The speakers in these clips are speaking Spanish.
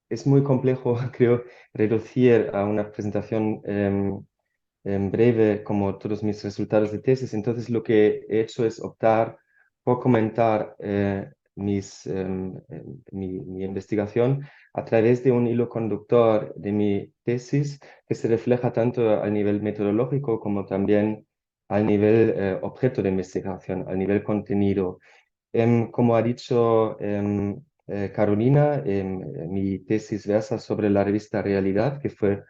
es muy complejo, creo, reducir a una presentación en breve como todos mis resultados de tesis. Entonces, lo que he hecho es optar por comentar mi investigación a través de un hilo conductor de mi tesis que se refleja tanto al nivel metodológico como también al nivel objeto de investigación, al nivel contenido. Como ha dicho Carolina, mi tesis versa sobre la revista Realidad, que fue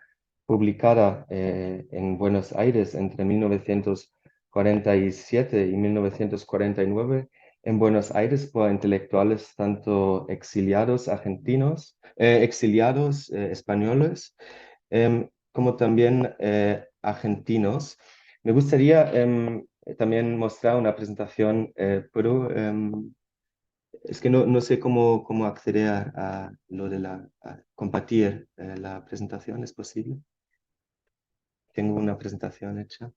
publicada en Buenos Aires entre 1947 y 1949, en Buenos Aires por intelectuales tanto exiliados argentinos, exiliados españoles, como también argentinos. Me gustaría también mostrar una presentación, pero es que no sé cómo acceder a lo de a compartir la presentación. ¿Es posible? Tengo una presentación hecha.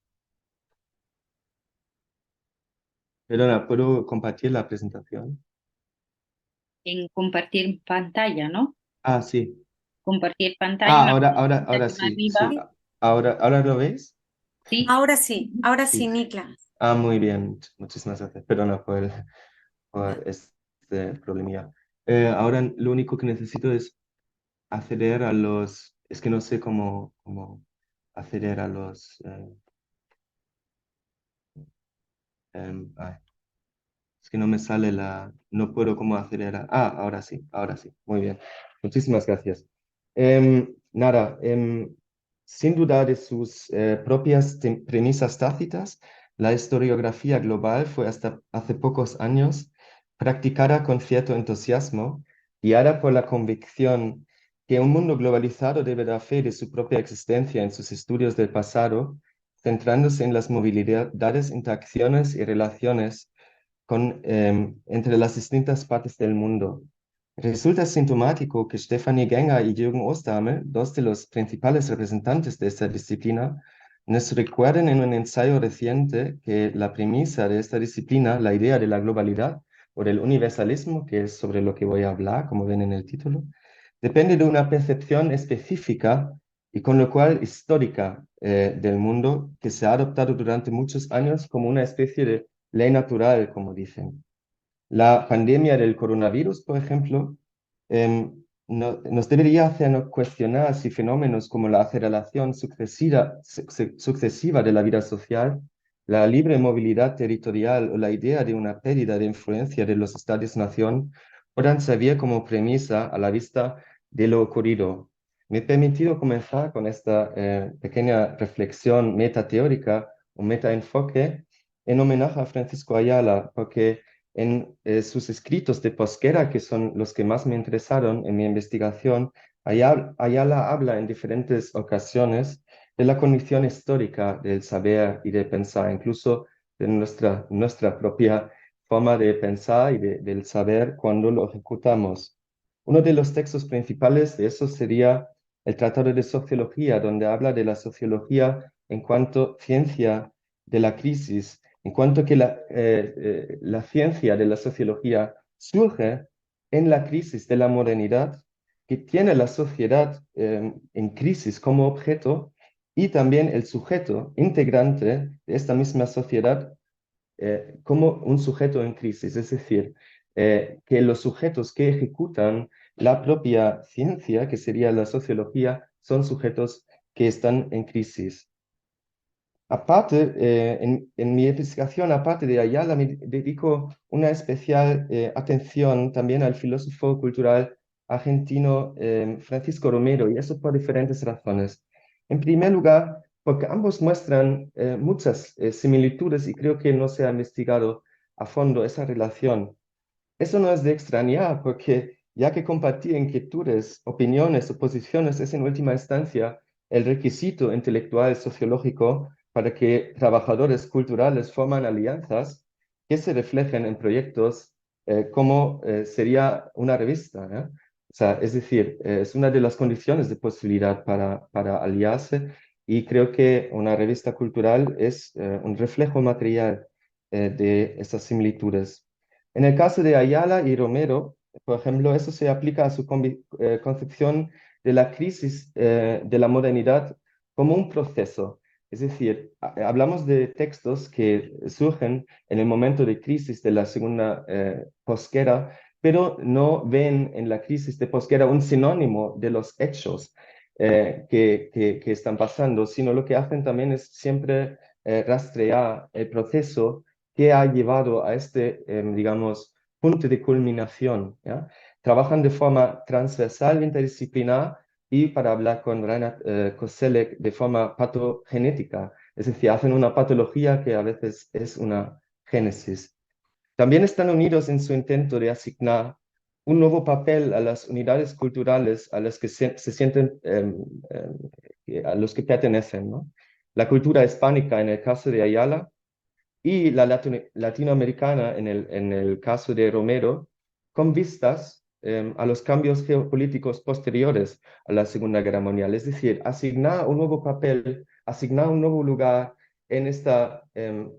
Perdona, ¿puedo compartir la presentación? En compartir pantalla, ¿no? Ah, sí. Compartir pantalla, Ah, una ahora presentación sí, sí. arriba. Ahora lo veis? Sí, Ahora sí, Sí. Nikla. Ah, muy bien. Muchísimas gracias. Perdona por este problemilla. Ahora lo único que necesito es acceder a los... Es que no sé cómo acceder a los... ay, es que no me sale no puedo cómo acceder a... Ah, ahora sí. Muy bien. Muchísimas gracias. Nada, sin duda de sus propias premisas tácitas, la historiografía global fue hasta hace pocos años practicada con cierto entusiasmo, guiada por la convicción que un mundo globalizado debe dar fe de su propia existencia en sus estudios del pasado, centrándose en las movilidades, interacciones y relaciones entre las distintas partes del mundo. Resulta sintomático que Stefanie Gänger y Jürgen Osterhammer, dos de los principales representantes de esta disciplina, nos recuerden en un ensayo reciente que la premisa de esta disciplina, la idea de la globalidad o del universalismo, que es sobre lo que voy a hablar, como ven en el título, depende de una percepción específica y con lo cual histórica del mundo que se ha adoptado durante muchos años como una especie de ley natural, como dicen. La pandemia del coronavirus, por ejemplo, nos debería hacernos cuestionar si fenómenos como la aceleración sucesiva de la vida social, la libre movilidad territorial o la idea de una pérdida de influencia de los estados-nación puedan servir como premisa a la vista de lo ocurrido. Me he permitido comenzar con esta pequeña reflexión metateórica o metaenfoque en homenaje a Francisco Ayala, porque en sus escritos de posguerra, que son los que más me interesaron en mi investigación, Ayala habla en diferentes ocasiones de la condición histórica del saber y de pensar, incluso de nuestra propia forma de pensar y del saber cuando lo ejecutamos. Uno de los textos principales de eso sería el Tratado de Sociología, donde habla de la sociología en cuanto ciencia de la crisis, en cuanto que la ciencia de la sociología surge en la crisis de la modernidad, que tiene la sociedad en crisis como objeto y también el sujeto integrante de esta misma sociedad como un sujeto en crisis, es decir, que los sujetos que ejecutan la propia ciencia, que sería la sociología, son sujetos que están en crisis. Aparte, en mi investigación, aparte de Ayala, me dedico una especial atención también al filósofo cultural argentino Francisco Romero, y eso por diferentes razones. En primer lugar, porque ambos muestran muchas similitudes y creo que no se ha investigado a fondo esa relación. Eso no es de extrañar, porque ya que compartir inquietudes, opiniones o posiciones es en última instancia el requisito intelectual sociológico para que trabajadores culturales forman alianzas que se reflejen en proyectos como sería una revista, ¿eh? O sea, es decir, es una de las condiciones de posibilidad para aliarse y creo que una revista cultural es un reflejo material de esas similitudes. En el caso de Ayala y Romero, Por ejemplo, eso se aplica a su concepción de la crisis de la modernidad como un proceso. Es decir, hablamos de textos que surgen en el momento de crisis de la segunda posguerra, pero no ven en la crisis de posguerra un sinónimo de los hechos que están pasando, sino lo que hacen también es siempre rastrear el proceso que ha llevado a este, digamos, punto de culminación, ¿ya? Trabajan de forma transversal, interdisciplinar y, para hablar con Reinhard Koselleck, de forma patogenética, es decir, hacen una patología que a veces es una génesis. También están unidos en su intento de asignar un nuevo papel a las unidades culturales a las que se sienten, a los que pertenecen, ¿no? La cultura hispánica, en el caso de Ayala, y la latinoamericana en el caso de Romero, con vistas a los cambios geopolíticos posteriores a la Segunda Guerra Mundial. Es decir, asignar un nuevo papel, asignar un nuevo lugar en este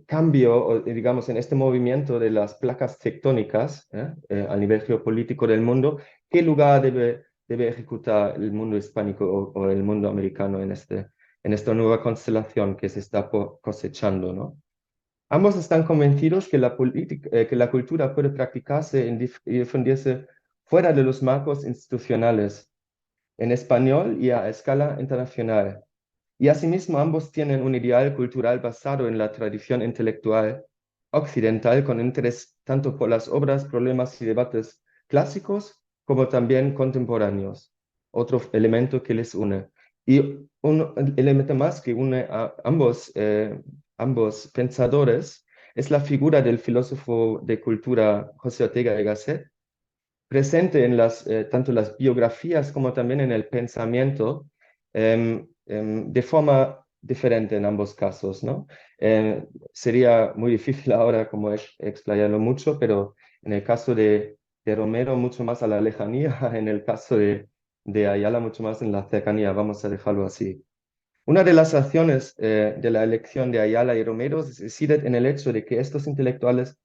cambio, o, digamos, en este movimiento de las placas tectónicas a nivel geopolítico del mundo, qué lugar debe ejecutar el mundo hispánico o el mundo americano en esta nueva constelación que se está cosechando, ¿no? Ambos están convencidos que que la cultura puede practicarse y difundirse fuera de los marcos institucionales, en español y a escala internacional. Y asimismo, ambos tienen un ideal cultural basado en la tradición intelectual occidental, con interés tanto por las obras, problemas y debates clásicos como también contemporáneos. Otro elemento que les une. Y un elemento más que une a ambos pensadores es la figura del filósofo de cultura José Ortega y Gasset, presente en tanto las biografías como también en el pensamiento, de forma diferente en ambos casos, ¿no? Sería muy difícil ahora como explayarlo mucho, pero en el caso de Romero mucho más a la lejanía, en el caso de Ayala mucho más en la cercanía, vamos a dejarlo así. Una de las razones de la elección de Ayala y Romero reside en el hecho de que estos intelectuales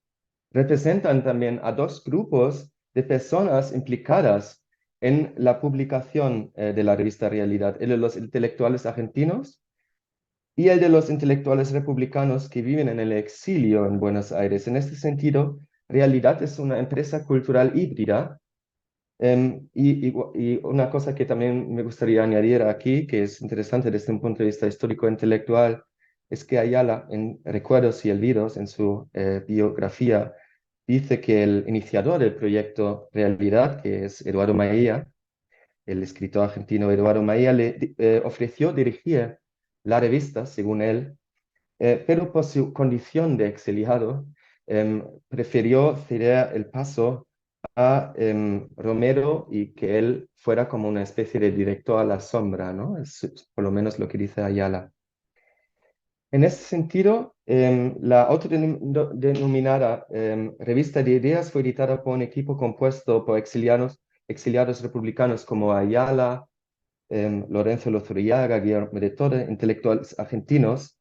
representan también a dos grupos de personas implicadas en la publicación de la revista Realidad, el de los intelectuales argentinos y el de los intelectuales republicanos que viven en el exilio en Buenos Aires. En este sentido, Realidad es una empresa cultural híbrida. Y una cosa que también me gustaría añadir aquí, que es interesante desde un punto de vista histórico-intelectual, es que Ayala, en Recuerdos y Olvidos, en su biografía, dice que el iniciador del proyecto Realidad, que es Eduardo Maía, el escritor argentino Eduardo Maía, le ofreció dirigir la revista, según él, pero por su condición de exiliado, prefirió ceder el paso a Romero y que él fuera como una especie de director a la sombra, ¿no? Es por lo menos lo que dice Ayala. En ese sentido, la autodenominada Revista de Ideas fue editada por un equipo compuesto por exiliados republicanos como Ayala, Lorenzo Lozuriaga, Guillermo de Torre, intelectuales argentinos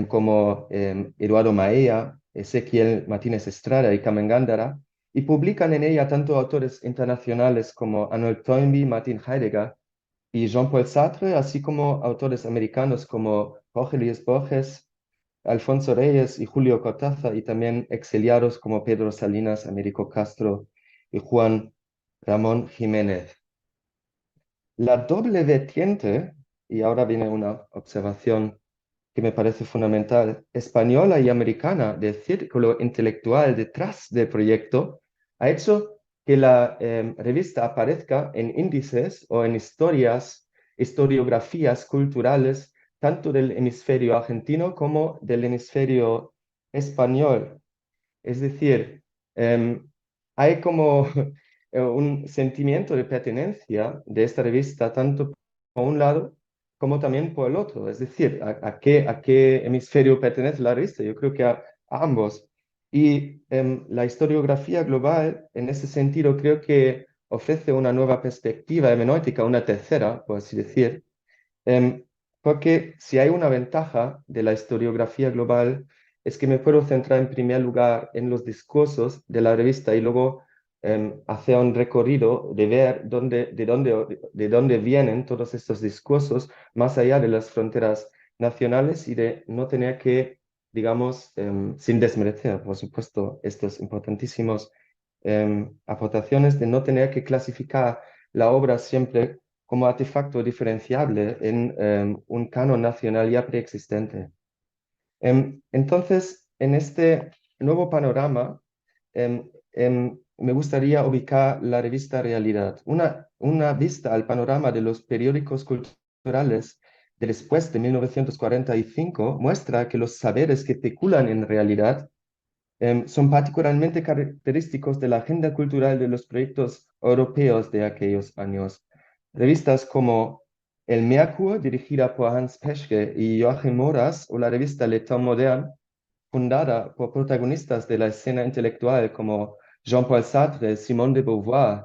como Eduardo Maea, Ezequiel Martínez Estrada y Carmen Gándara, y publican en ella tanto autores internacionales como Arnold Toynbee, Martin Heidegger y Jean-Paul Sartre, así como autores americanos como Jorge Luis Borges, Alfonso Reyes y Julio Cortázar, y también exiliados como Pedro Salinas, Américo Castro y Juan Ramón Jiménez. La doble vertiente, y ahora viene una observación que me parece fundamental, española y americana del círculo intelectual detrás del proyecto, ha hecho que la revista aparezca en índices o en historiografías culturales, tanto del hemisferio argentino como del hemisferio español. Es decir, hay como un sentimiento de pertenencia de esta revista, tanto por un lado como también por el otro. Es decir, a qué hemisferio pertenece la revista? Yo creo que a ambos. Y la historiografía global, en ese sentido, creo que ofrece una nueva perspectiva hermenéutica, una tercera, por así decir, Em, porque si hay una ventaja de la historiografía global es que me puedo centrar en primer lugar en los discursos de la revista y luego hacer un recorrido de ver de dónde vienen todos estos discursos más allá de las fronteras nacionales y de no tener que, digamos, sin desmerecer, por supuesto, estos importantísimos aportaciones, de no tener que clasificar la obra siempre como artefacto diferenciable en un canon nacional ya preexistente. Entonces, en este nuevo panorama, me gustaría ubicar la revista Realidad, una vista al panorama de los periódicos culturales de después de 1945 muestra que los saberes que peculan en realidad son particularmente característicos de la agenda cultural de los proyectos europeos de aquellos años. Revistas como El Merkur, dirigida por Hans Peschke y Joachim Moras, o la revista Le Temps Moderne, fundada por protagonistas de la escena intelectual como Jean-Paul Sartre, Simone de Beauvoir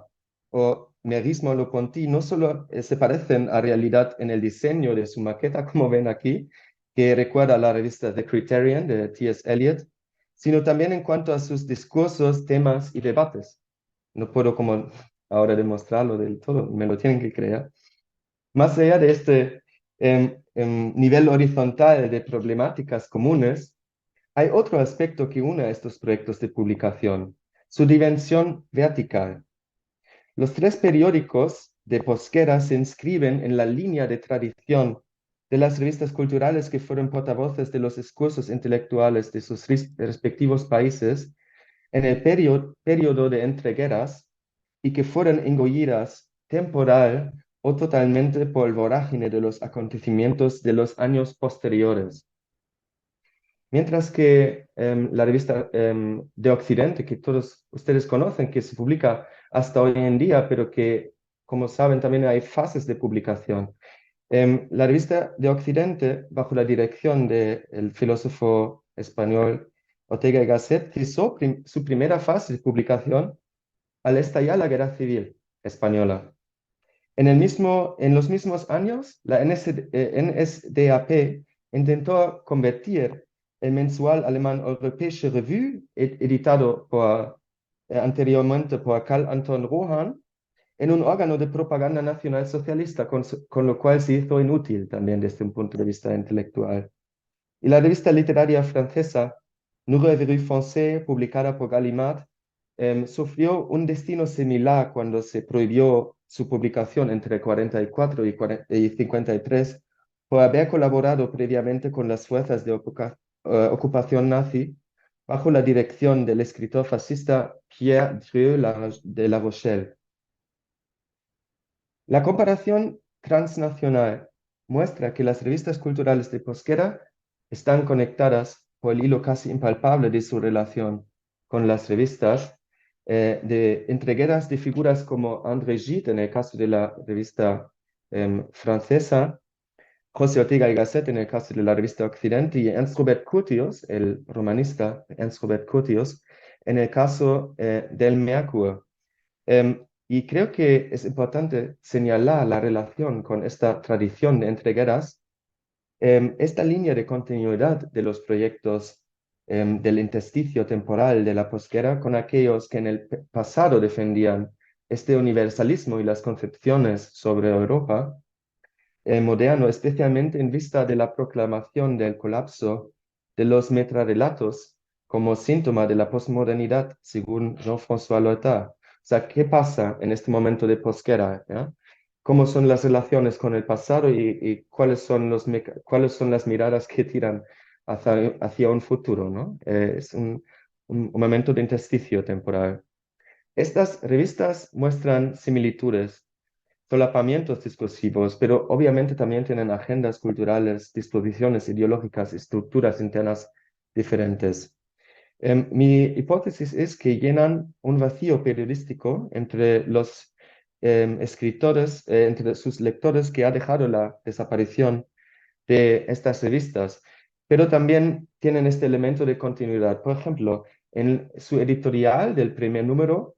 o Meris Merleau-Ponty, no solo se parecen a realidad en el diseño de su maqueta, como ven aquí, que recuerda a la revista The Criterion de T.S. Eliot, sino también en cuanto a sus discursos, temas y debates. No puedo como ahora demostrarlo del todo, me lo tienen que creer. Más allá de este nivel horizontal de problemáticas comunes, hay otro aspecto que une a estos proyectos de publicación, su dimensión vertical. Los tres periódicos de Posquera se inscriben en la línea de tradición de las revistas culturales que fueron portavoces de los discursos intelectuales de sus respectivos países en el periodo de entreguerras y que fueron engullidas temporal o totalmente por el vorágine de los acontecimientos de los años posteriores. Mientras que la revista de Occidente, que todos ustedes conocen, que se publica hasta hoy en día, pero que, como saben, también hay fases de publicación. La revista de Occidente, bajo la dirección del filósofo español Ortega y Gasset, hizo su primera fase de publicación al estallar la Guerra Civil Española. En los mismos años, la NSDAP intentó convertir el mensual alemán Europäische Revue, editado anteriormente por Karl Anton Rohan, en un órgano de propaganda nacional socialista, con lo cual se hizo inútil también desde un punto de vista intelectual. Y la revista literaria francesa Nouvelle Revue Française, publicada por Gallimard, sufrió un destino similar cuando se prohibió su publicación entre 44 y 53 por haber colaborado previamente con las fuerzas de ocupación nazi bajo la dirección del escritor fascista Pierre Drieu de La Rochelle. La comparación transnacional muestra que las revistas culturales de Posquera están conectadas por el hilo casi impalpable de su relación con las revistas de entregueras de figuras como André Gide, en el caso de la revista francesa, José Ortega y Gasset, en el caso de la revista Occidente, y Ernst Robert Curtius, el romanista Ernst Robert Curtius, en el caso del Merkur. Y creo que es importante señalar la relación con esta tradición de entregueras, esta línea de continuidad de los proyectos del intersticio temporal de la posguerra con aquellos que en el pasado defendían este universalismo y las concepciones sobre Europa moderno, especialmente en vista de la proclamación del colapso de los metrarrelatos como síntoma de la posmodernidad, según Jean-François Lyotard. O sea, ¿qué pasa en este momento de posguerra? ¿Ya? ¿Cómo son las relaciones con el pasado y cuáles son cuáles son las miradas que tiran hacia un futuro, ¿no? Es un momento de intersticio temporal. Estas revistas muestran similitudes, solapamientos discursivos, pero obviamente también tienen agendas culturales, disposiciones ideológicas, estructuras internas diferentes. Mi hipótesis es que llenan un vacío periodístico entre los escritores, entre sus lectores, que ha dejado la desaparición de estas revistas, pero también tienen este elemento de continuidad. Por ejemplo, en su editorial del primer número,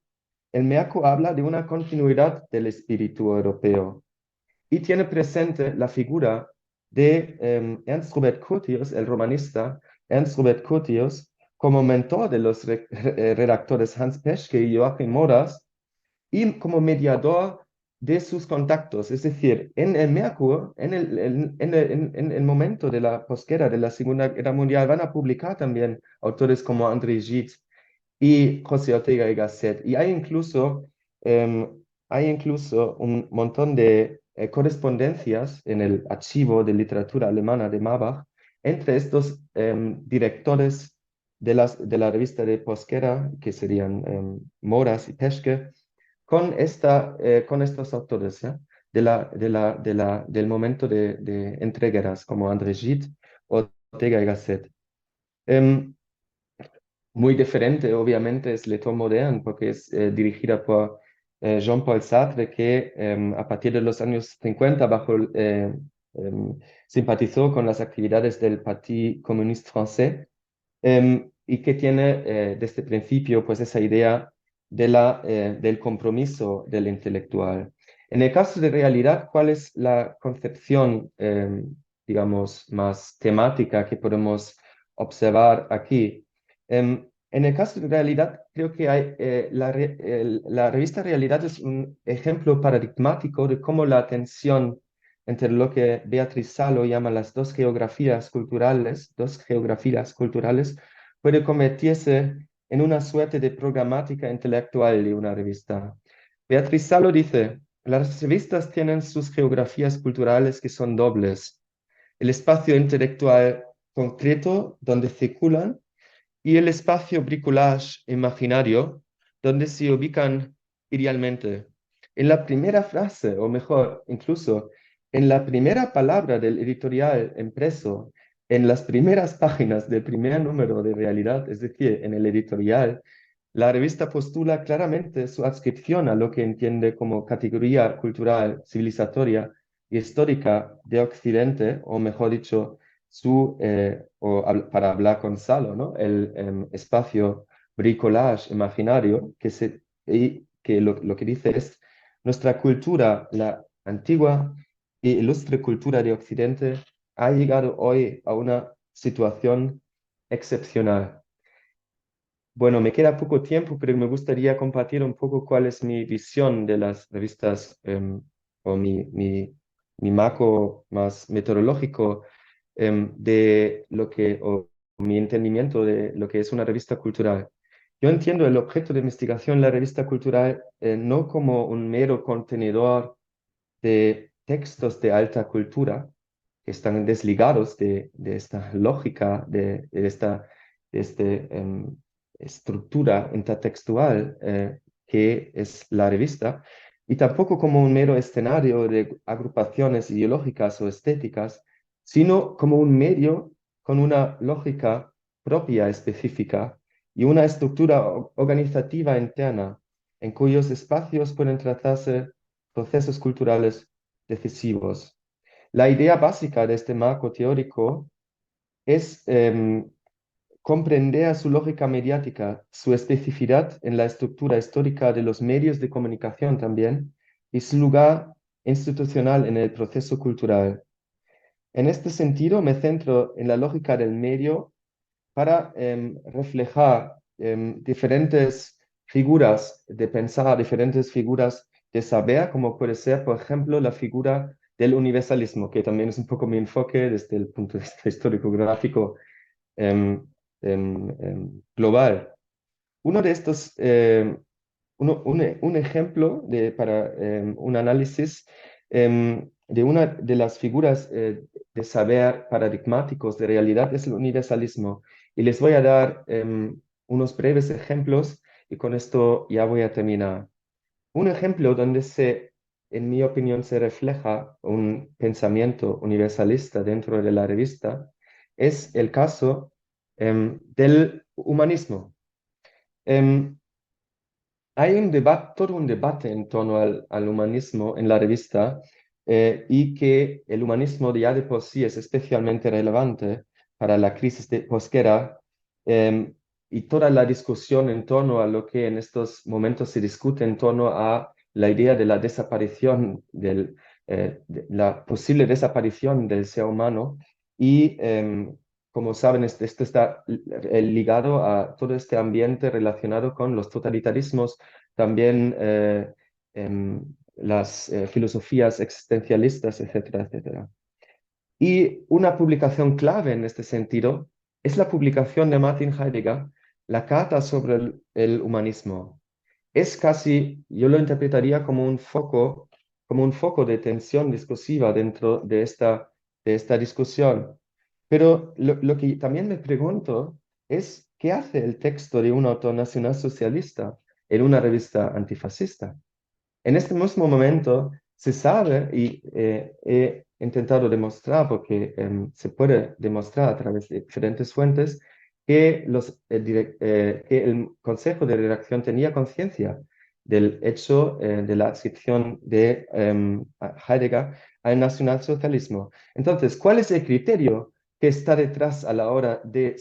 el MEACO habla de una continuidad del espíritu europeo y tiene presente la figura de Ernst Robert Curtius, el romanista Ernst Robert Curtius, como mentor de los redactores Hans Peschke y Joachim Moras, y como mediador de sus contactos. Es decir, en el Merkur, en el momento de la posguerra, de la Segunda Guerra Mundial, van a publicar también autores como André Gide y José Ortega y Gasset. Y em, hay incluso un montón de correspondencias en el archivo de literatura alemana de Marbach entre estos directores de la revista de posguerra, que serían Moras y Peschke, con estos autores, ¿eh? Del momento de entreguerras, como André Gide, Ortega y Gasset. Em, Muy diferente, obviamente, es Le Temps Moderne, porque es dirigida por Jean-Paul Sartre, que a partir de los años 50 simpatizó con las actividades del Parti Communiste Français, y que tiene desde el principio pues esa idea del compromiso del intelectual. En el caso de realidad, ¿cuál es la concepción, digamos, más temática que podemos observar aquí? En el caso de realidad, creo que la revista Realidad es un ejemplo paradigmático de cómo la tensión entre lo que Beatriz Salo llama las dos geografías culturales, puede convertirse en una suerte de programática intelectual de una revista. Beatriz Salo dice, las revistas tienen sus geografías culturales que son dobles. El espacio intelectual concreto donde circulan y el espacio bricolage imaginario donde se ubican idealmente. En la primera frase, o mejor, incluso en la primera palabra del editorial impreso, en las primeras páginas del primer número de Realidad, es decir, en el editorial, la revista postula claramente su adscripción a lo que entiende como categoría cultural, civilizatoria y histórica de Occidente, o mejor dicho, para hablar con Salo, ¿no? El espacio bricolage imaginario y que lo que dice es nuestra cultura, la antigua e ilustre cultura de Occidente, ha llegado hoy a una situación excepcional. Bueno, me queda poco tiempo, pero me gustaría compartir un poco cuál es mi visión de las revistas, o mi marco más metodológico, o mi entendimiento de lo que es una revista cultural. Yo entiendo el objeto de investigación, la revista cultural, no como un mero contenedor de textos de alta cultura que están desligados de esta lógica, de este, estructura intertextual que es la revista, y tampoco como un mero escenario de agrupaciones ideológicas o estéticas, sino como un medio con una lógica propia específica y una estructura organizativa interna en cuyos espacios pueden tratarse procesos culturales decisivos. La idea básica de este marco teórico es comprender su lógica mediática, su especificidad en la estructura histórica de los medios de comunicación también, y su lugar institucional en el proceso cultural. En este sentido, me centro en la lógica del medio para reflejar diferentes figuras de pensar, diferentes figuras de saber, como puede ser, por ejemplo, la figura del universalismo, que también es un poco mi enfoque desde el punto de vista histórico-gráfico global. Uno de estos, un ejemplo para un análisis de una de las figuras de saber paradigmáticos de realidad es el universalismo. Y les voy a dar unos breves ejemplos y con esto ya voy a terminar. Un ejemplo donde en mi opinión, se refleja un pensamiento universalista dentro de la revista es el caso del humanismo. Em, Hay un debate, todo un debate en torno al humanismo en la revista, y que el humanismo ya de por sí es especialmente relevante para la crisis de posguerra, eh, y toda la discusión en torno a lo que en estos momentos se discute en torno a la idea de la desaparición, de la posible desaparición del ser humano y como saben, esto está ligado a todo este ambiente relacionado con los totalitarismos, también las filosofías existencialistas, etcétera, etcétera. Y una publicación clave en este sentido es la publicación de Martin Heidegger, la Carta sobre el humanismo. Es casi, yo lo interpretaría como un foco de tensión discursiva dentro de esta discusión. Pero lo que también me pregunto es, ¿qué hace el texto de un autor nacionalsocialista en una revista antifascista? En este mismo momento se sabe, y he intentado demostrar, porque se puede demostrar a través de diferentes fuentes, que, que el Consejo de Redacción tenía conciencia del hecho de la adscripción de Heidegger al nacionalsocialismo. Entonces, ¿cuál es el criterio que está detrás a la hora de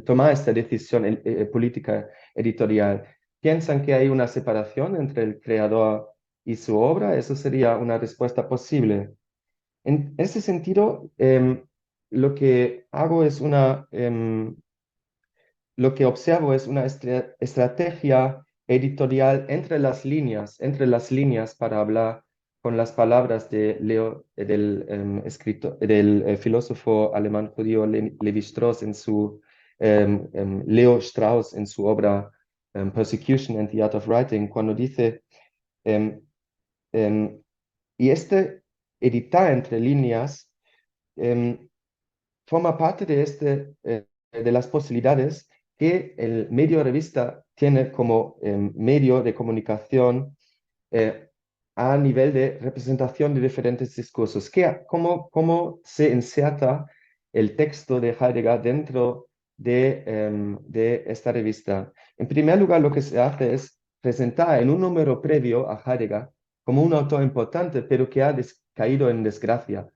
tomar esta decisión política editorial? ¿Piensan que hay una separación entre el creador y su obra? Eso sería una respuesta posible. En ese sentido, lo que hago es lo que observo es una estrategia editorial entre las líneas para hablar con las palabras de del filósofo alemán judío Levi Strauss en su Leo Strauss en su obra Persecution and the Art of Writing, cuando dice em, em, y este editar entre líneas em, forma parte de las posibilidades que el medio revista tiene como medio de comunicación eh, a nivel de representación de diferentes discursos. ¿Cómo se inserta el texto de Heidegger dentro de esta revista? En primer lugar, lo que se hace es presentar en un número previo a Heidegger como un autor importante, pero que ha caído en desgracia.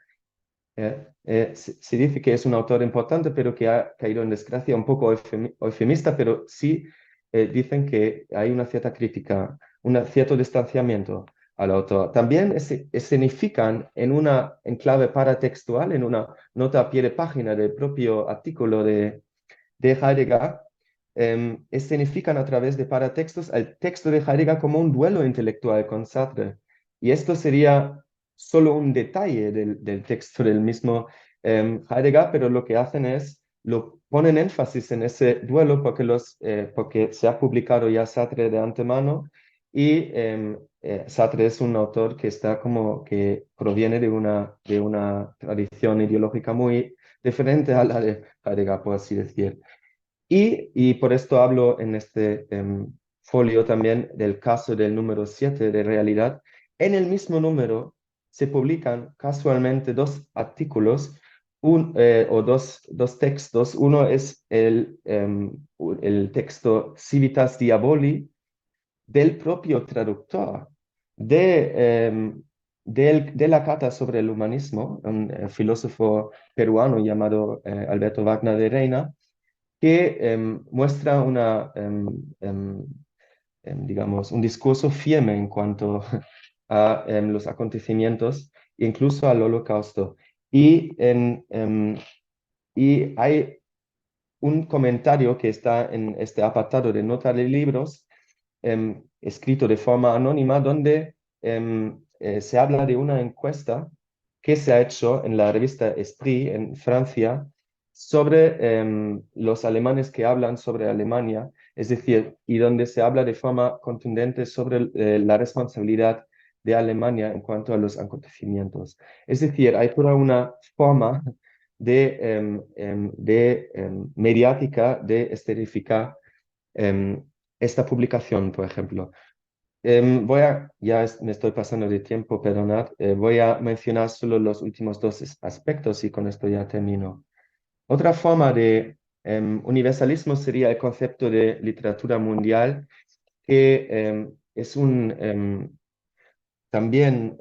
Se dice que es un autor importante, pero que ha caído en desgracia, un poco eufemista, pero sí dicen que hay una cierta crítica, un cierto distanciamiento al autor. También escenifican en clave paratextual, en una nota a pie de página del propio artículo de Heidegger, escenifican a través de paratextos el texto de Heidegger como un duelo intelectual con Sartre. Y esto sería solo un detalle del texto del mismo Heidegger, pero lo que hacen es, lo ponen énfasis en ese duelo porque se ha publicado ya Sartre de antemano y Sartre es un autor que está como que proviene de una tradición ideológica muy diferente a la de Heidegger, por así decir. Y por esto hablo en este folio también del caso del número 7 de realidad. En el mismo número se publican casualmente dos artículos o dos textos. Uno es el texto Civitas Diaboli del propio traductor de la Carta sobre el Humanismo, un filósofo peruano llamado Alberto Wagner de Reina, que muestra digamos, un discurso firme en cuanto a los acontecimientos, incluso al Holocausto. Y hay un comentario que está en este apartado de nota de libros, escrito de forma anónima, donde se habla de una encuesta que se ha hecho en la revista Esprit en Francia sobre los alemanes que hablan sobre Alemania, es decir, y donde se habla de forma contundente sobre la responsabilidad de Alemania en cuanto a los acontecimientos. Es decir, hay toda una forma mediática de esterificar esta publicación, por ejemplo. Me estoy pasando de tiempo, perdonad, voy a mencionar solo los últimos dos aspectos y con esto ya termino. Otra forma de universalismo sería el concepto de literatura mundial, que es también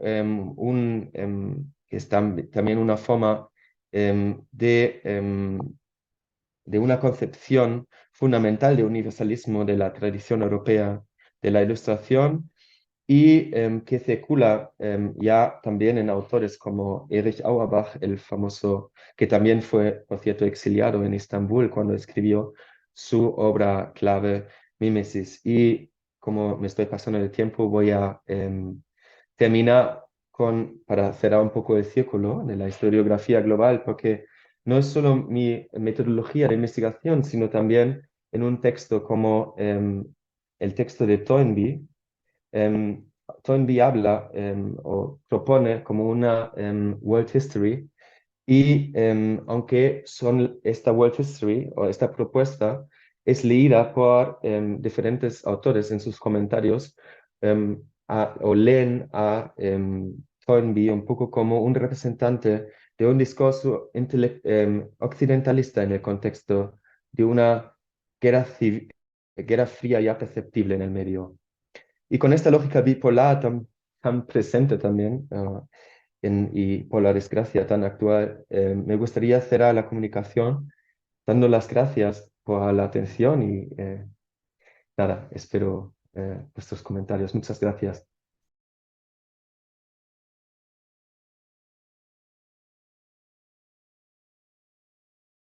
que es también una forma de una concepción fundamental de universalismo de la tradición europea de la Ilustración y que circula ya también en autores como Erich Auerbach, el famoso, que también fue, por cierto, exiliado en Estambul cuando escribió su obra clave Mimesis. Y como me estoy pasando el tiempo, voy a terminar para cerrar un poco el círculo de la historiografía global, porque no es solo mi metodología de investigación, sino también en un texto como el texto de Toynbee. Toynbee habla o propone como una World History y aunque esta World History o esta propuesta es leída por diferentes autores en sus comentarios o leen a Toynbee un poco como un representante de un discurso occidentalista en el contexto de una guerra fría ya perceptible en el medio. Y con esta lógica bipolar tan presente también, y por la desgracia tan actual, me gustaría cerrar la comunicación dando las gracias por la atención y nada, espero vuestros comentarios. Muchas gracias.